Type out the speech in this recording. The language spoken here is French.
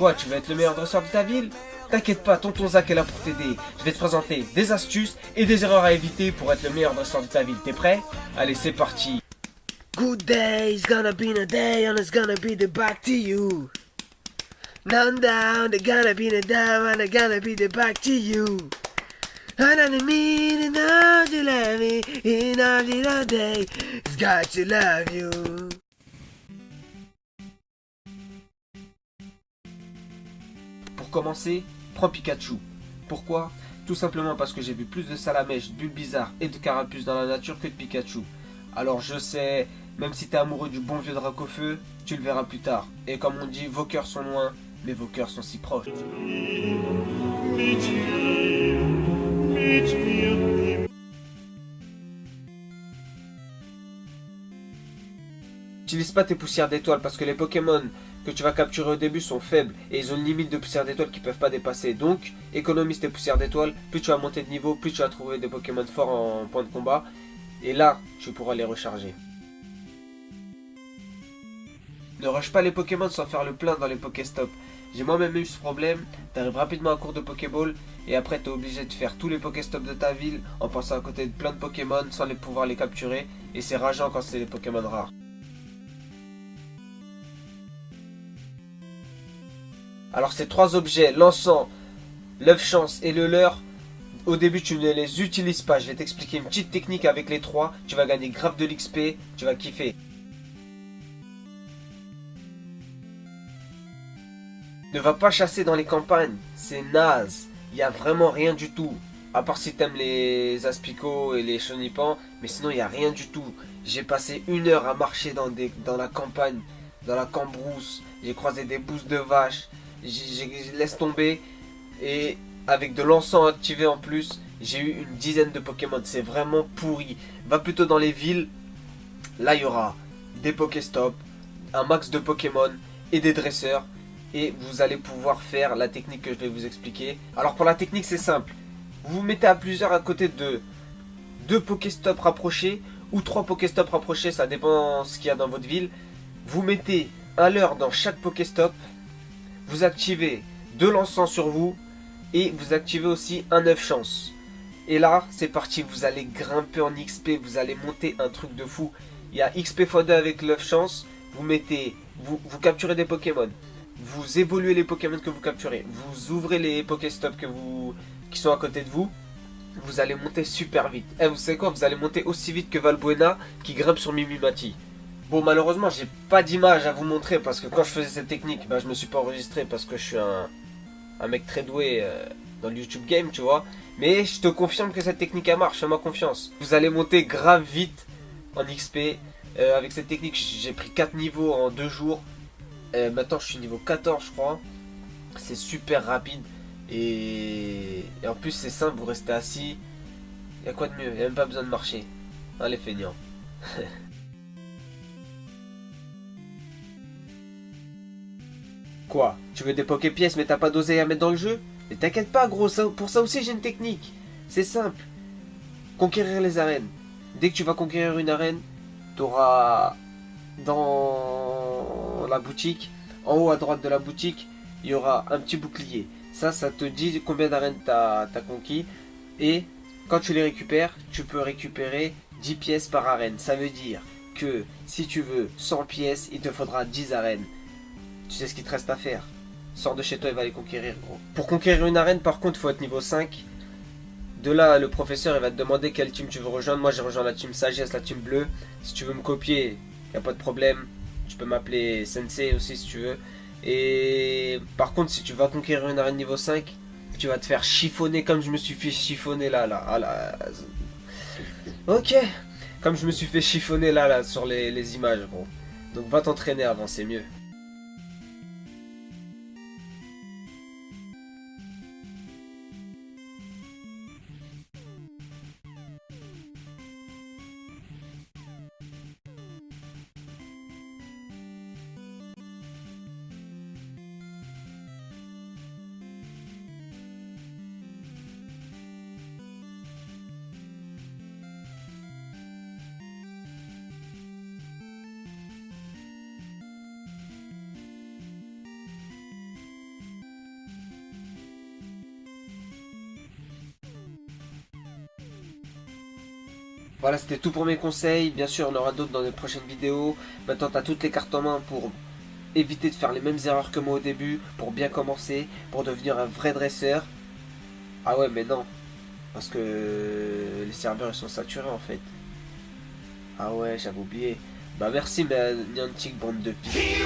Quoi, tu veux être le meilleur dresseur de ta ville? T'inquiète pas, tonton Zach est là pour t'aider. Je vais te présenter des astuces et des erreurs à éviter pour être le meilleur dresseur de ta ville. T'es prêt? Allez, c'est parti. Good day, it's gonna be the day and it's gonna be the back to you. Down, down, it's gonna be the down and it's gonna be the back to you. And I mean, and now you love me, in all the day, it's got to love you. Pour commencer, prends Pikachu. Pourquoi? Tout simplement parce que j'ai vu plus de Salamèche, Bulbizarre et de Carapuce dans la nature que de Pikachu. Alors je sais, même si t'es amoureux du bon vieux Dracofeu, tu le verras plus tard. Et comme on dit, vos cœurs sont loin, mais vos cœurs sont si proches. N'utilise pas tes poussières d'étoiles parce que les Pokémon que tu vas capturer au début sont faibles et ils ont une limite de poussières d'étoiles qu'ils ne peuvent pas dépasser. Donc, économise tes poussières d'étoiles, plus tu vas monter de niveau, plus tu vas trouver des Pokémon forts en point de combat. Et là, tu pourras les recharger. Ne rush pas les Pokémon sans faire le plein dans les Pokéstop. J'ai moi-même eu ce problème, t'arrives rapidement à court de Pokéball et après t'es obligé de faire tous les Pokéstops de ta ville en passant à côté de plein de Pokémon sans pouvoir les capturer et c'est rageant quand c'est des Pokémon rares. Alors ces trois objets, l'encens, l'œuf chance et le leurre, au début tu ne les utilises pas. Je vais t'expliquer une petite technique avec les trois. Tu vas gagner grave de l'XP, tu vas kiffer. Ne va pas chasser dans les campagnes, c'est naze. Il n'y a vraiment rien du tout. À part si t'aimes les aspicots et les chenipans, mais sinon il n'y a rien du tout. J'ai passé 1 heure à marcher dans la campagne, dans la cambrousse. J'ai croisé des bousses de vaches. Laisse tomber. Et avec de l'encens activé en plus, j'ai eu une dizaine de Pokémon. C'est vraiment pourri. Va plutôt dans les villes. Là, il y aura des Pokéstops, un max de Pokémon et des dresseurs. Et vous allez pouvoir faire la technique que je vais vous expliquer. Alors pour la technique, c'est simple. Vous vous mettez à plusieurs à côté de 2 Pokéstops rapprochés ou 3 Pokéstops rapprochés. Ça dépend ce qu'il y a dans votre ville. Vous mettez un leurre dans chaque Pokéstop. Vous activez de l'encens sur vous et vous activez aussi un œuf chance. Et là, c'est parti, vous allez grimper en XP, vous allez monter un truc de fou. Il y a XP x2 avec l'œuf chance, vous capturez des Pokémon, vous évoluez les Pokémon que vous capturez, vous ouvrez les Pokéstops qui sont à côté de vous, vous allez monter super vite. Et vous savez quoi, vous allez monter aussi vite que Valbuena qui grimpe sur Mimimati. Bon, malheureusement, j'ai pas d'image à vous montrer parce que quand je faisais cette technique, je me suis pas enregistré parce que je suis un mec très doué dans le YouTube game, tu vois. Mais je te confirme que cette technique elle marche, fais-moi confiance. Vous allez monter grave vite en XP. Avec cette technique, j'ai pris 4 niveaux en 2 jours. Maintenant, je suis niveau 14, je crois. C'est super rapide. Et en plus, c'est simple, vous restez assis. Y a quoi de mieux? Y a même pas besoin de marcher. Hein, les feignants. Quoi? Tu veux des Poképièces mais t'as pas d'oseille à mettre dans le jeu? Mais t'inquiète pas gros, pour ça aussi j'ai une technique. C'est simple. Conquérir les arènes. Dès que tu vas conquérir une arène, t'auras dans la boutique, en haut à droite de la boutique, il y aura un petit bouclier. Ça te dit combien d'arènes t'as conquis. Et quand tu les récupères, tu peux récupérer 10 pièces par arène. Ça veut dire que si tu veux 100 pièces, il te faudra 10 arènes. Tu sais ce qu'il te reste à faire. Sors de chez toi et va les conquérir, gros. Pour conquérir une arène, par contre, il faut être niveau 5. De là, le professeur, il va te demander quelle team tu veux rejoindre. Moi, j'ai rejoint la team Sagesse, la team bleue. Si tu veux me copier, il n'y a pas de problème. Tu peux m'appeler Sensei aussi, si tu veux. Et par contre, si tu vas conquérir une arène niveau 5, tu vas te faire chiffonner comme je me suis fait chiffonner là. Ok. Comme je me suis fait chiffonner là sur les images, gros. Donc, va t'entraîner avant, c'est mieux. Voilà, c'était tout pour mes conseils. Bien sûr, on aura d'autres dans les prochaines vidéos. Maintenant, tu as toutes les cartes en main pour éviter de faire les mêmes erreurs que moi au début, pour bien commencer, pour devenir un vrai dresseur. Ah ouais, mais non. Parce que les serveurs, ils sont saturés, en fait. Ah ouais, j'avais oublié. Bah merci, ma Niantic, bande de filles.